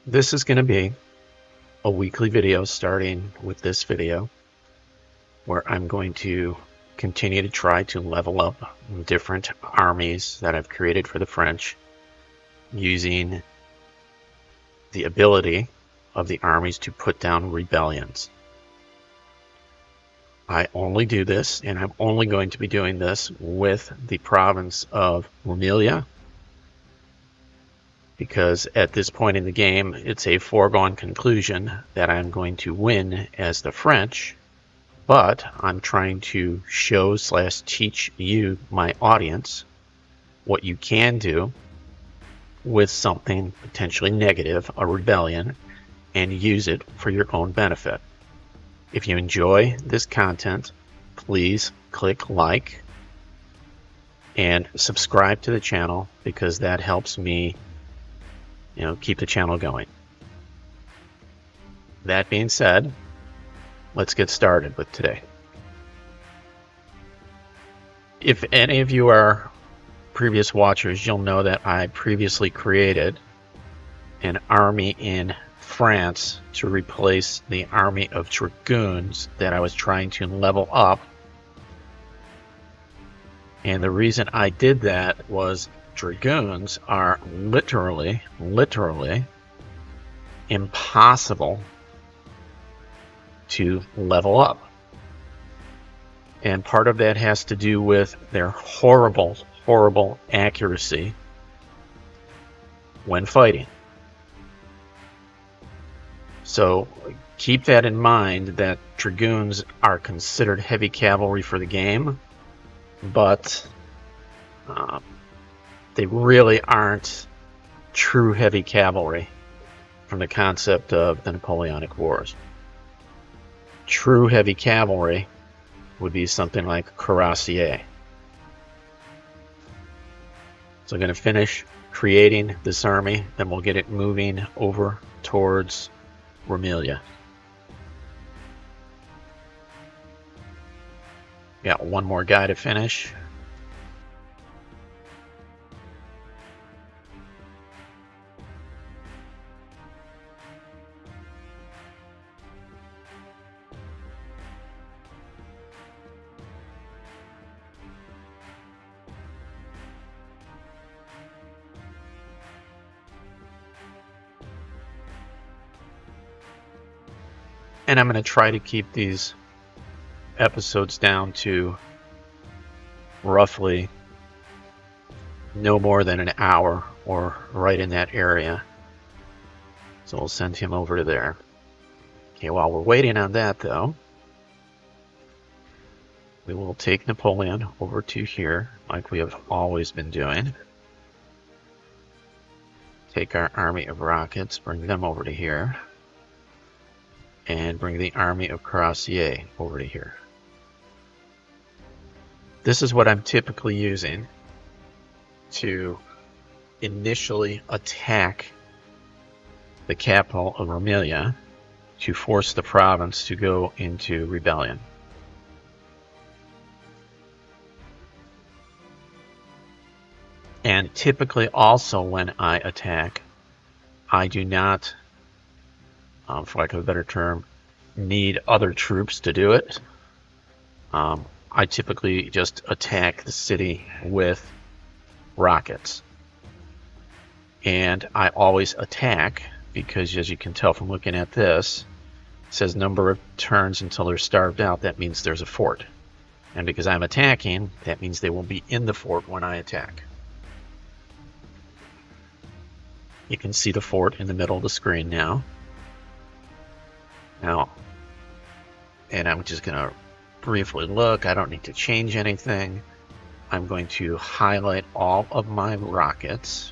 This is going to be a weekly video starting with this video where I'm going to continue to try to level up different armies that I've created for the French using the ability of the armies to put down rebellions. I only do this, and I'm only going to be doing this with the province of Roumelia, because at this point in the game, it's a foregone conclusion that I'm going to win as the French, but I'm trying to show/teach you, my audience, what you can do with something potentially negative, a rebellion, and use it for your own benefit. If you enjoy this content, please click like and subscribe to the channel, because that helps me keep the channel going. That being said, let's get started with today. If any of you are previous watchers, you'll know that I previously created an army in France to replace the army of dragoons that I was trying to level up. And the reason I did that was dragoons are literally impossible to level up. And part of that has to do with their horrible accuracy when fighting. So keep that in mind, that dragoons are considered heavy cavalry for the game, but they really aren't true heavy cavalry from the concept of the Napoleonic Wars. True heavy cavalry would be something like cuirassier. So I'm going to finish creating this army, then we'll get it moving over towards Roumelia. Got one more guy to finish. And I'm going to try to keep these episodes down to roughly no more than an hour, or right in that area. So we'll send him over to there. Okay, while we're waiting on that though, we will take Napoleon over to here like we have always been doing. Take our army of rockets, bring them over to here, and bring the army of cuirassier over to here. This is what I'm typically using to initially attack the capital of Roumelia to force the province to go into rebellion. And typically also when I attack, I do not, for lack of a better term, need other troops to do it. I typically just attack the city with rockets. And I always attack because, as you can tell from looking at this, it says number of turns until they're starved out. That means there's a fort. And because I'm attacking, that means they will be in the fort when I attack. You can see the fort in the middle of the screen now. And I'm just going to briefly look. I don't need to change anything. I'm going to highlight all of my rockets.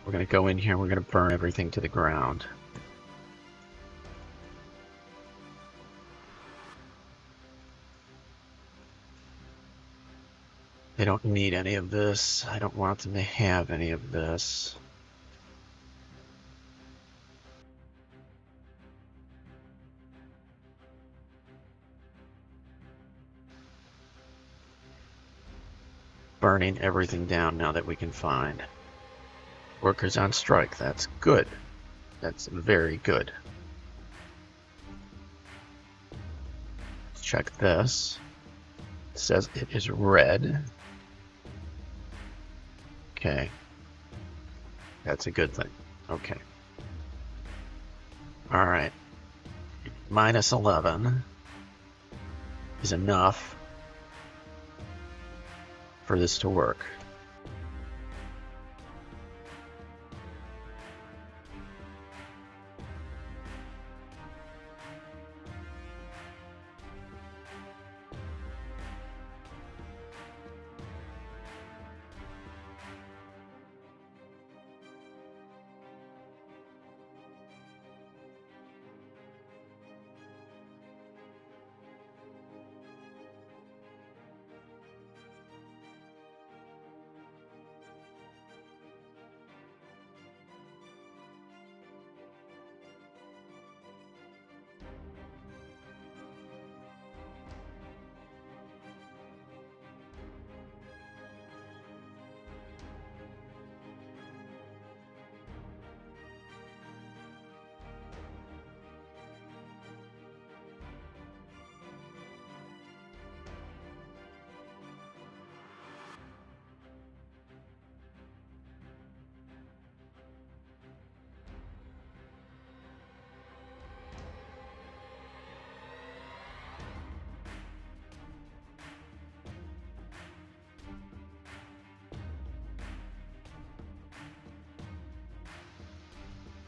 We're going to go in here and we're going to burn everything to the ground. They don't need any of this. I don't want them to have any of this. Burning everything down now that we can find. Workers on strike. That's good. That's very good. Let's check this. It says it is red. Okay. That's a good thing. Okay. Alright. Minus 11 is enough for this to work.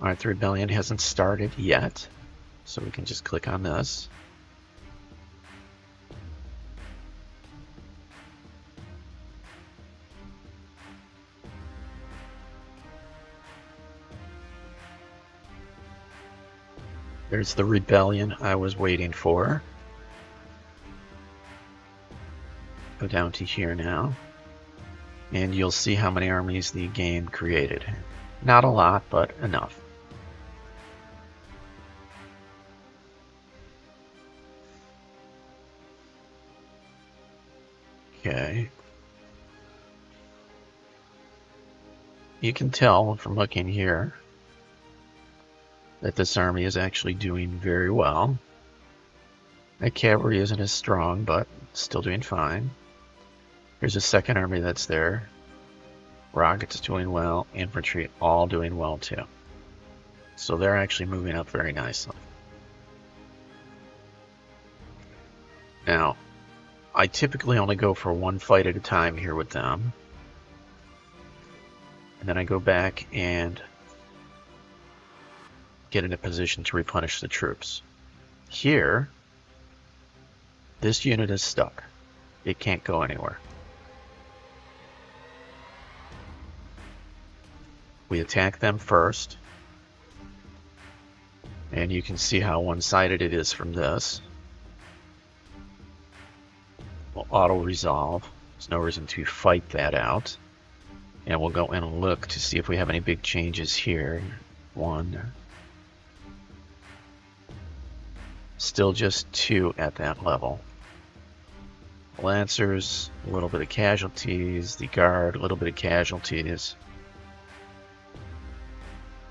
Alright, the rebellion hasn't started yet, so we can just click on this. There's the rebellion I was waiting for. Go down to here now, and you'll see how many armies the game created. Not a lot, but enough. Okay. You can tell from looking here that this army is actually doing very well. The cavalry isn't as strong, but still doing fine. Here's a second army that's there. Rockets doing well, infantry all doing well too. So they're actually moving up very nicely. Now, I typically only go for one fight at a time here with them. And then I go back and get in a position to replenish the troops. Here, this unit is stuck. It can't go anywhere. We attack them first. And you can see how one-sided it is from this. We'll auto-resolve. There's no reason to fight that out. And we'll go and look to see if we have any big changes here. One. Still just 2 at that level. Lancers, a little bit of casualties. The Guard, a little bit of casualties.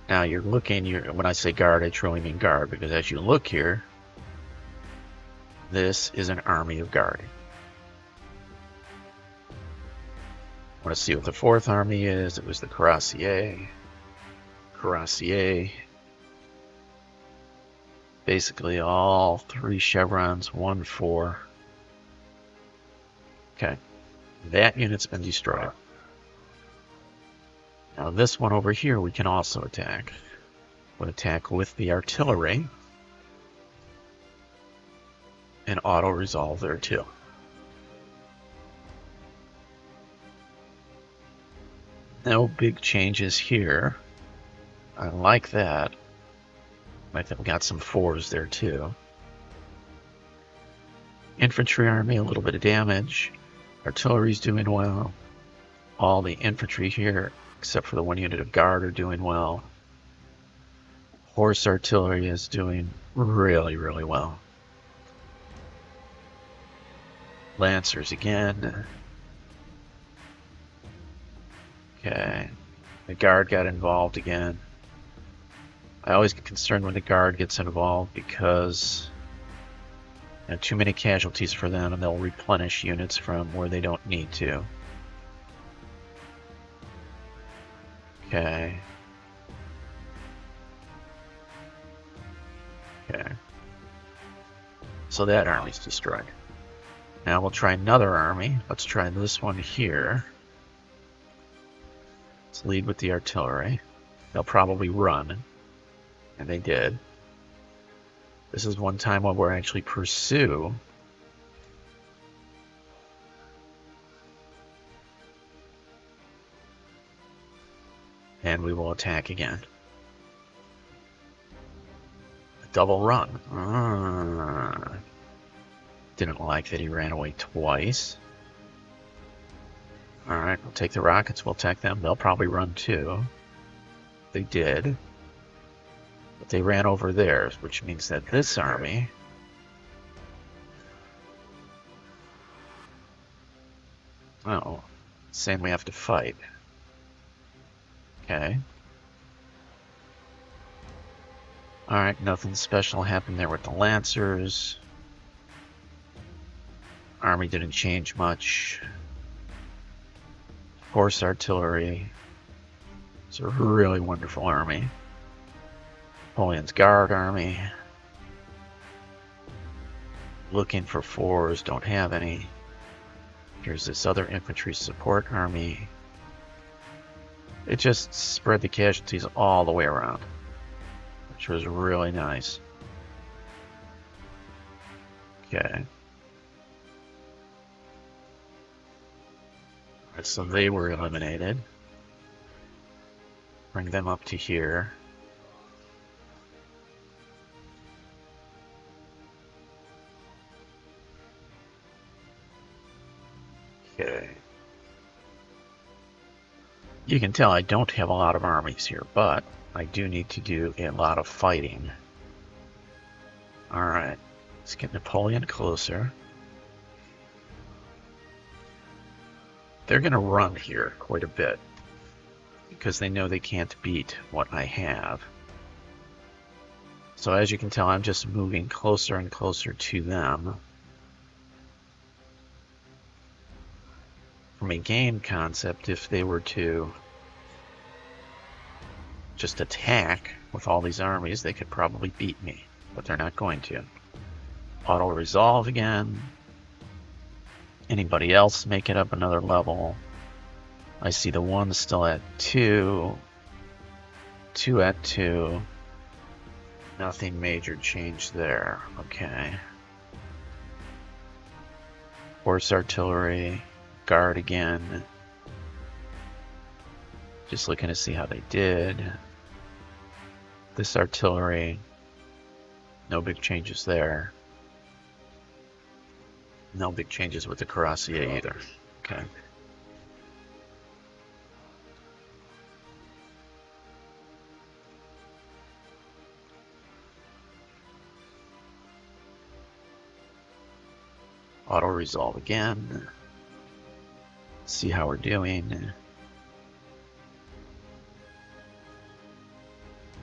Now you're looking, when I say Guard, I truly mean Guard, because as you look here, this is an army of Guard. Want to see what the 4th army is? It was the Cuirassier. Cuirassier. Basically all 3 chevrons, 1, 4. Okay, that unit's been destroyed. Now this one over here we can also attack. We'll attack with the artillery. And auto-resolve there too. No big changes here. I like that. I think we got some 4s there too. Infantry army, a little bit of damage. Artillery's doing well. All the infantry here, except for the 1 unit of guard, are doing well. Horse artillery is doing really, really well. Lancers again. Okay. The guard got involved again. I always get concerned when the guard gets involved because too many casualties for them and they'll replenish units from where they don't need to. Okay. Okay. So that army's destroyed. Now we'll try another army. Let's try this one here. Let's lead with the artillery. They'll probably run. And they did. This is one time when we'll actually pursue. And we will attack again. A double run. Didn't like that he ran away twice. Alright, we'll take the rockets, we'll attack them. They'll probably run too. They did. But they ran over theirs, which means that this army saying we have to fight. Okay. Alright, nothing special happened there with the Lancers. Army didn't change much. Horse artillery. It's a really wonderful army. Napoleon's Guard army. Looking for 4s, don't have any. Here's this other infantry support army. It just spread the casualties all the way around, which was really nice. Okay. Alright, so they were eliminated. Bring them up to here. Okay. You can tell I don't have a lot of armies here, but I do need to do a lot of fighting. Alright, let's get Napoleon closer. They're going to run here quite a bit because they know they can't beat what I have. So as you can tell, I'm just moving closer and closer to them. From a game concept, if they were to just attack with all these armies, they could probably beat me, but they're not going to. Auto-resolve again. Anybody else make it up another level? I see the 1 still at 2. 2 at 2. Nothing major changed there. Okay. Horse artillery. Guard again. Just looking to see how they did. This artillery. No big changes there. No big changes with the cuirassier either. Okay. Auto-resolve again. See how we're doing.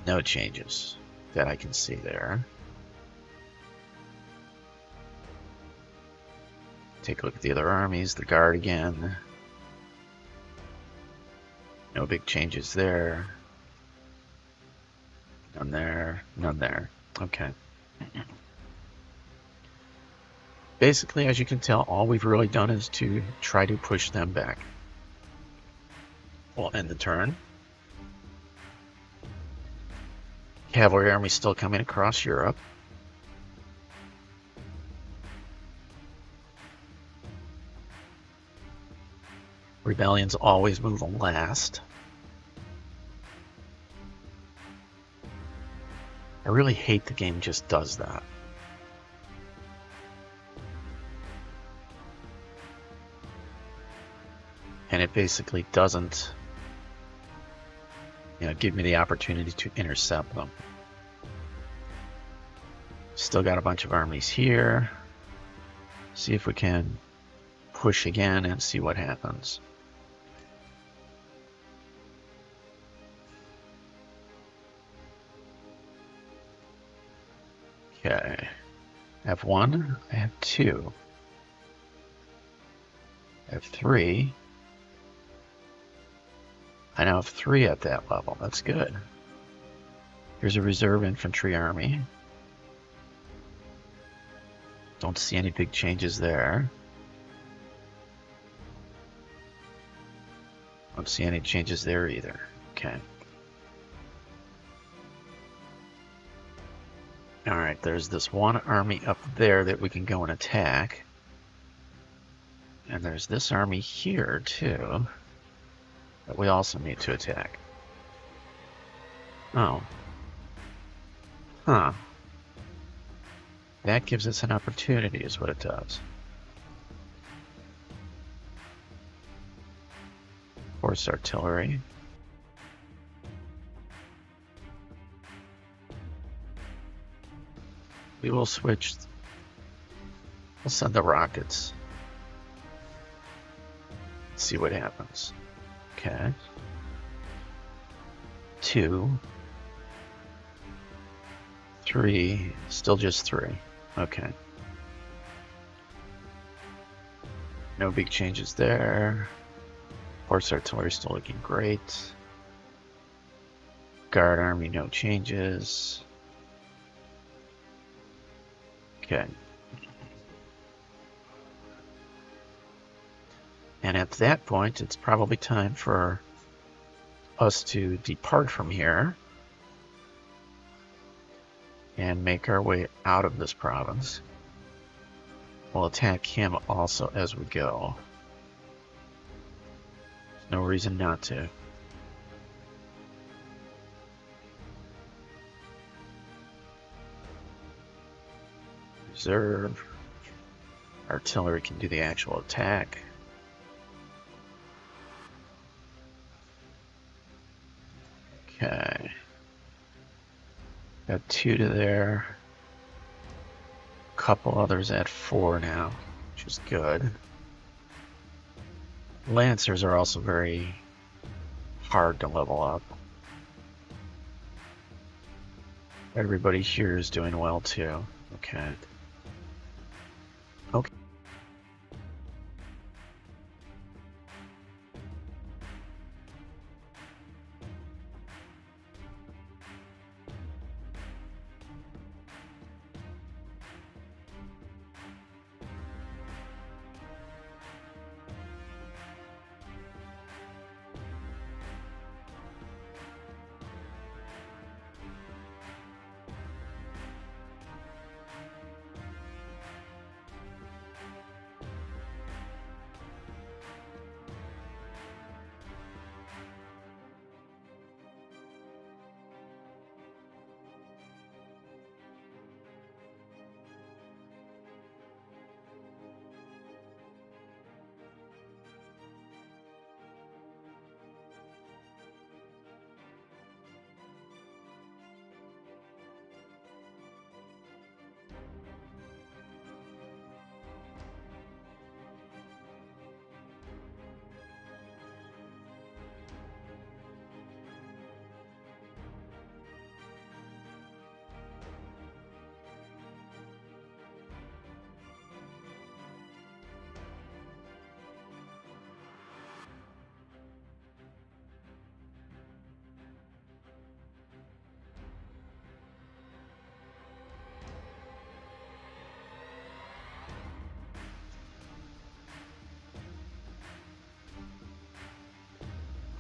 No changes that I can see there. Take a look at the other armies. The Guard again. No big changes there. None there. None there. Okay. Basically, as you can tell, all we've really done is to try to push them back. We'll end the turn. Cavalry army still coming across Europe. Rebellions always move last. I really hate the game just does that. And it basically doesn't, give me the opportunity to intercept them. Still got a bunch of armies here. See if we can push again and see what happens. Okay. I have 1, I have 2. I have 3. I now have 3 at that level. That's good. Here's a reserve infantry army. Don't see any big changes there. Don't see any changes there either. Okay. Alright, there's this one army up there that we can go and attack. And there's this army here, too, that we also need to attack. Oh. Huh. That gives us an opportunity, is what it does. Horse artillery. We will switch. We'll send the rockets. See what happens. Okay. 2. 3. Still just 3. Okay. No big changes there. Horse artillery still looking great. Guard army, no changes. Okay. And at that point, it's probably time for us to depart from here and make our way out of this province. We'll attack him also as we go. There's no reason not to. Reserve. Artillery can do the actual attack. Okay. Got 2 to there. Couple others at 4 now, which is good. Lancers are also very hard to level up. Everybody here is doing well too. Okay. Okay.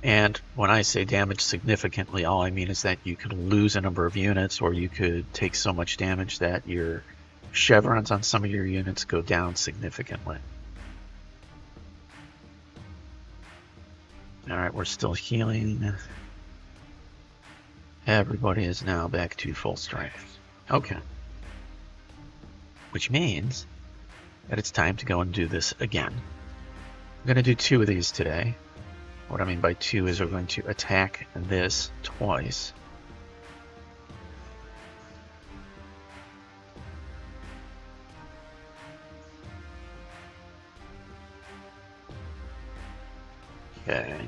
And when I say damage significantly, all I mean is that you could lose a number of units, or you could take so much damage that your chevrons on some of your units go down significantly. Alright, we're still healing. Everybody is now back to full strength. Okay. Which means that it's time to go and do this again. I'm going to do 2 of these today. What I mean by 2 is we're going to attack this twice. Okay.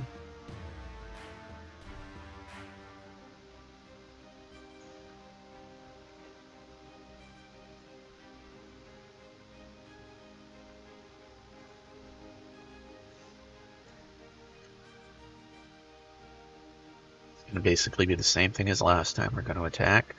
It's going to basically be the same thing as last time. We're going to attack.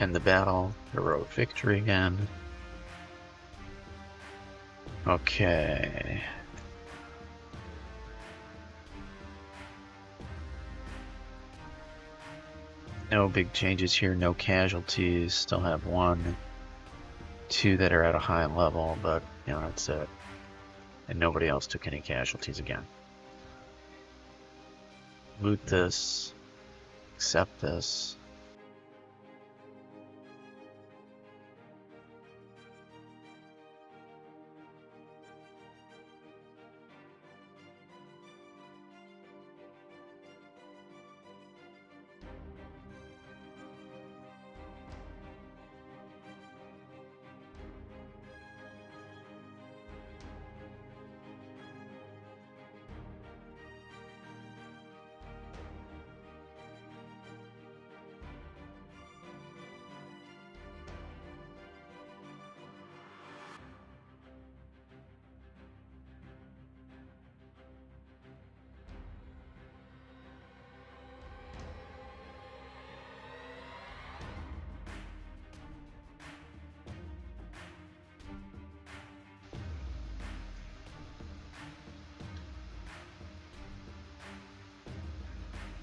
End the battle. Heroic victory again. Okay. No big changes here, no casualties. Still have 1, 2 that are at a high level, but you know, that's it. And nobody else took any casualties again. Loot this. Accept this.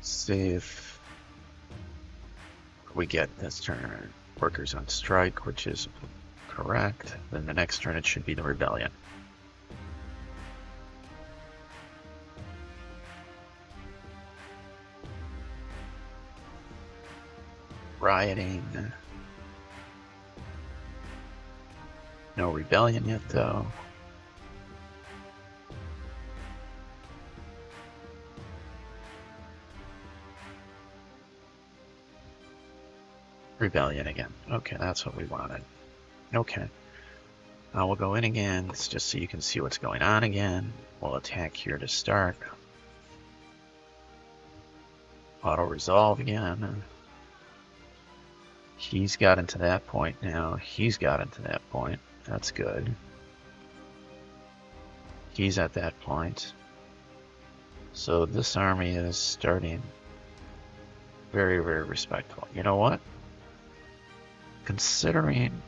See if we get this turn. Workers on strike, which is correct. Then the next turn it should be the rebellion. Rioting. No rebellion yet, though. Rebellion again. Okay, that's what we wanted. Okay. We'll go in again, just so you can see what's going on again. We'll attack here to start. Auto-resolve again. He's gotten to that point now. He's gotten to that point. That's good. He's at that point. So this army is starting very, very respectful. You know what? Considering...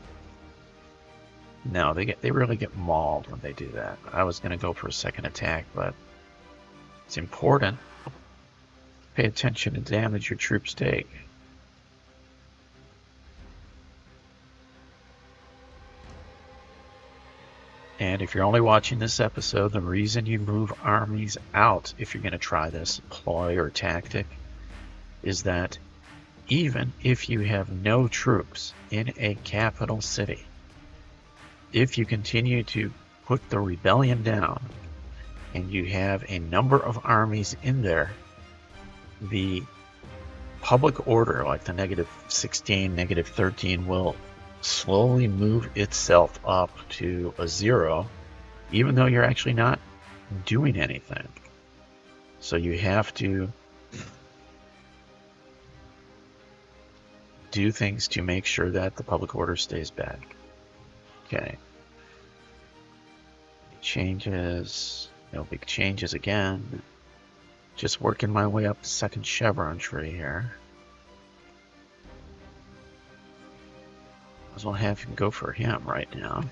No, they really get mauled when they do that. I was going to go for a second attack, but it's important. Pay attention to damage your troops take. And if you're only watching this episode, the reason you move armies out, if you're going to try this ploy or tactic, is that even if you have no troops in a capital city, if you continue to put the rebellion down and you have a number of armies in there, the public order, like the -16, -13, will slowly move itself up to a 0, even though you're actually not doing anything. So you have to do things to make sure that the public order stays back. Okay. Changes. No big changes again. Just working my way up the second chevron tree here. Might as well have him go for him right now.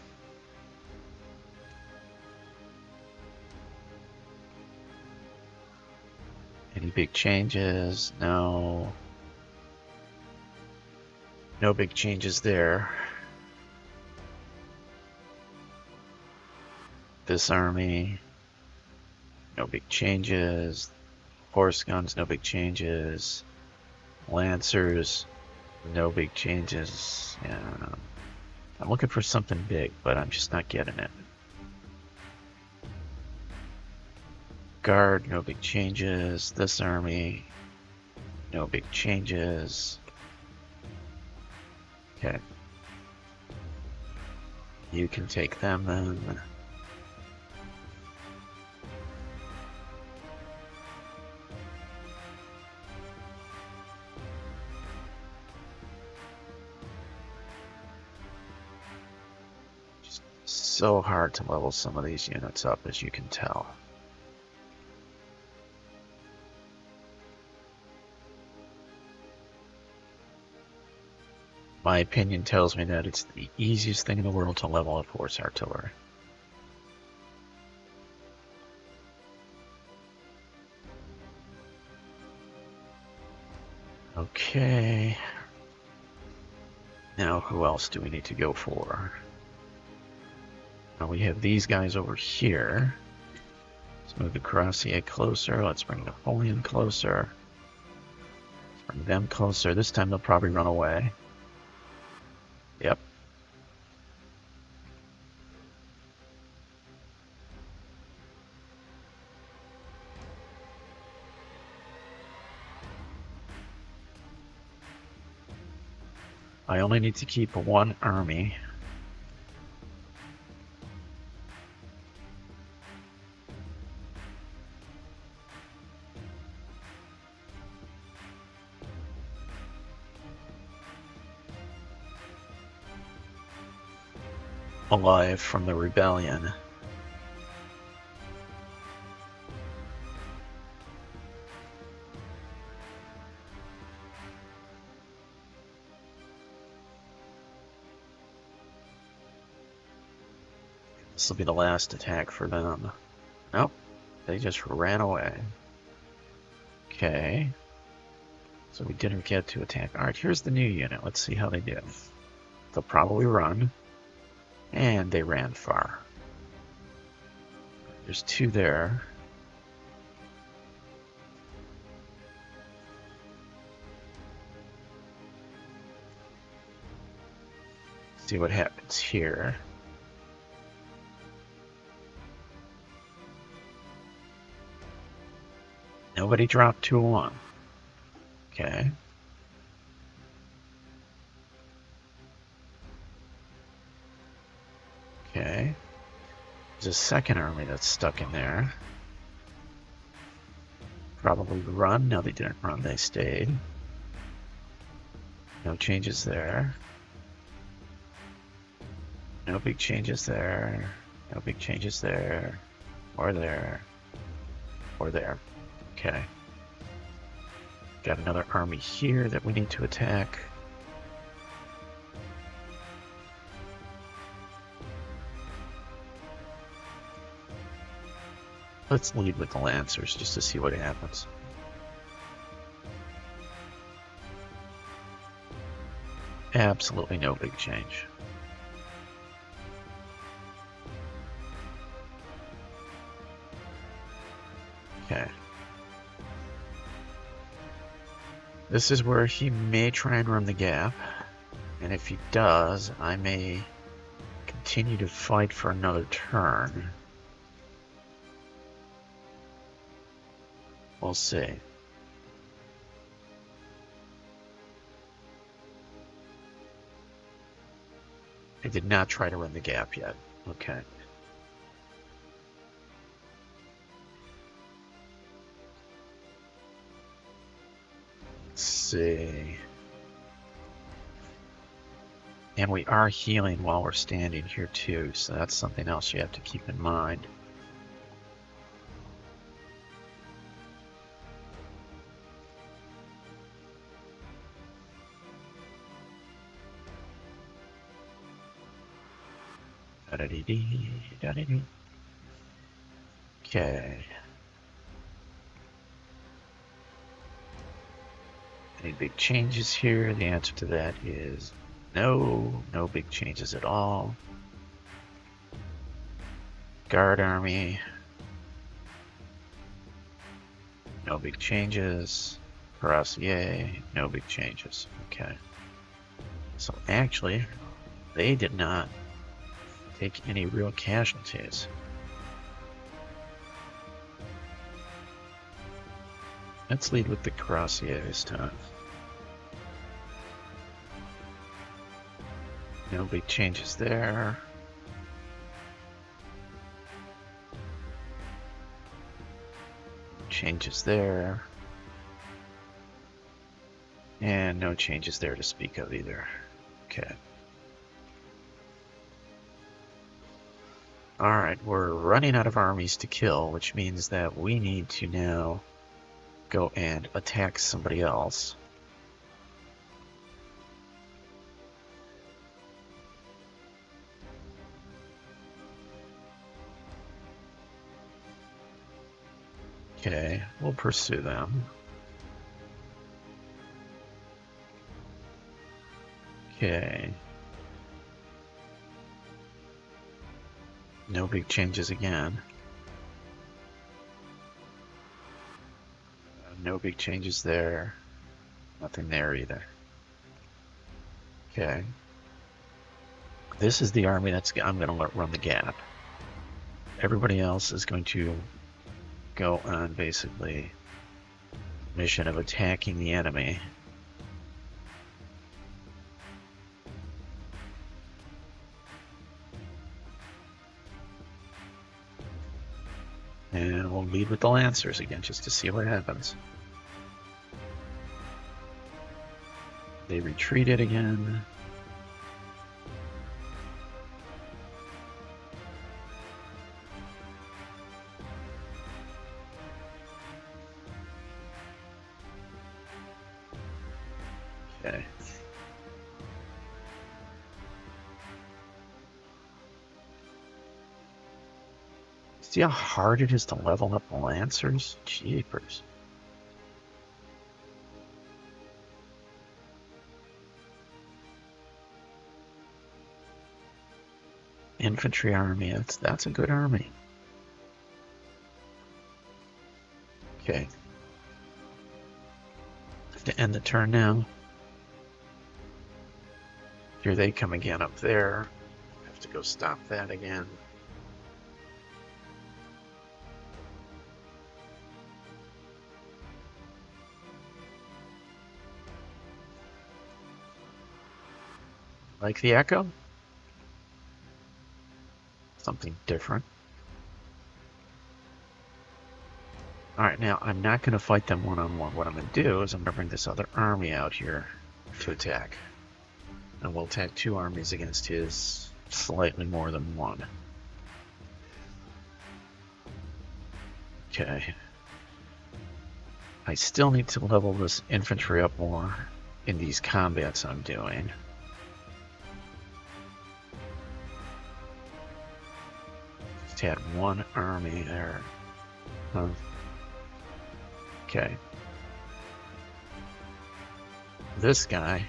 Any big changes? No. No big changes there. This army, no big changes. Horse guns, no big changes. Lancers, no big changes. Yeah. I'm looking for something big, but I'm just not getting it. Guard, no big changes. This army, no big changes. Okay. You can take them then. So hard to level some of these units up, as you can tell. My opinion tells me that it's the easiest thing in the world to level up horse artillery. Okay. Now, who else do we need to go for? Now we have these guys over here. Let's move the Cuirassier closer. Let's bring Napoleon closer. Let's bring them closer. This time they'll probably run away. Yep. I only need to keep one army. Alive from the rebellion. This will be the last attack for them. Nope, they just ran away. Okay, so we didn't get to attack. Alright, here's the new unit. Let's see how they do. They'll probably run. And they ran far. There's two there. See what happens here. Nobody dropped 2-1. Okay. Okay. There's a second army that's stuck in there. Probably run. No, they didn't run. They stayed. No changes there. No big changes there. No big changes there. Or there. Or there. Okay. Got another army here that we need to attack. Let's lead with the Lancers just to see what happens. Absolutely no big change. Okay. This is where he may try and run the gap. And if he does, I may continue to fight for another turn. We'll see. I did not try to run the gap yet. Okay. Let's see. And we are healing while we're standing here too, so that's something else you have to keep in mind. Okay. Any big changes here? The answer to that is no. No big changes at all. Guard army. No big changes. Cuirassier. No big changes. Okay. So actually, they did not take any real casualties. Let's lead with the Cuirassier this time. No big changes there. Changes there. And no changes there to speak of either. Okay. Alright, we're running out of armies to kill, which means that we need to now go and attack somebody else. Okay, we'll pursue them. Okay. No big changes again. No big changes there. Nothing there either. Okay. This is the army that's I'm going to run the gap. Everybody else is going to go on basically mission of attacking the enemy. And we'll lead with the Lancers again just to see what happens. They retreated again. Okay. See how hard it is to level up the Lancers? Jeepers. Infantry army, that's a good army. Okay. Have to end the turn now. Here they come again up there. Have to go stop that again. Like the Echo? Something different. Alright, now I'm not going to fight them one-on-one. What I'm going to do is I'm going to bring this other army out here to attack. And we'll attack two armies against his slightly more than one. Okay. I still need to level this infantry up more in these combats I'm doing. Just had one army there. Huh. Okay. This guy,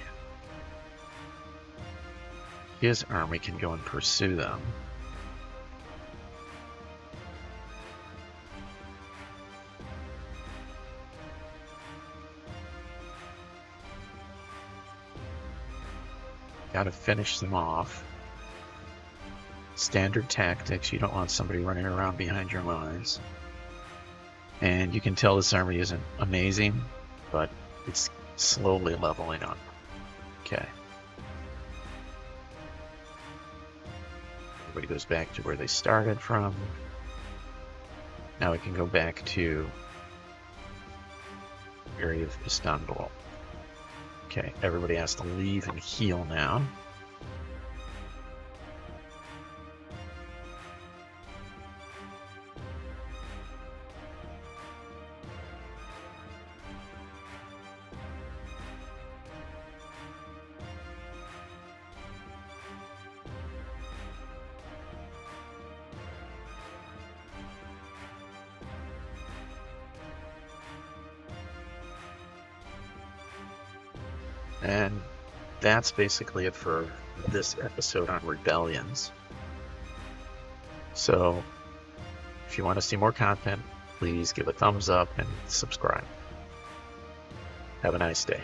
his army can go and pursue them. Gotta finish them off. Standard tactics, you don't want somebody running around behind your lines. And you can tell this army isn't amazing, but it's slowly leveling up. Okay. Everybody goes back to where they started from. Now we can go back to the area of Istanbul. Okay, everybody has to leave and heal now. And that's basically it for this episode on rebellions. So if you want to see more content, please give a thumbs up and subscribe. Have a nice day.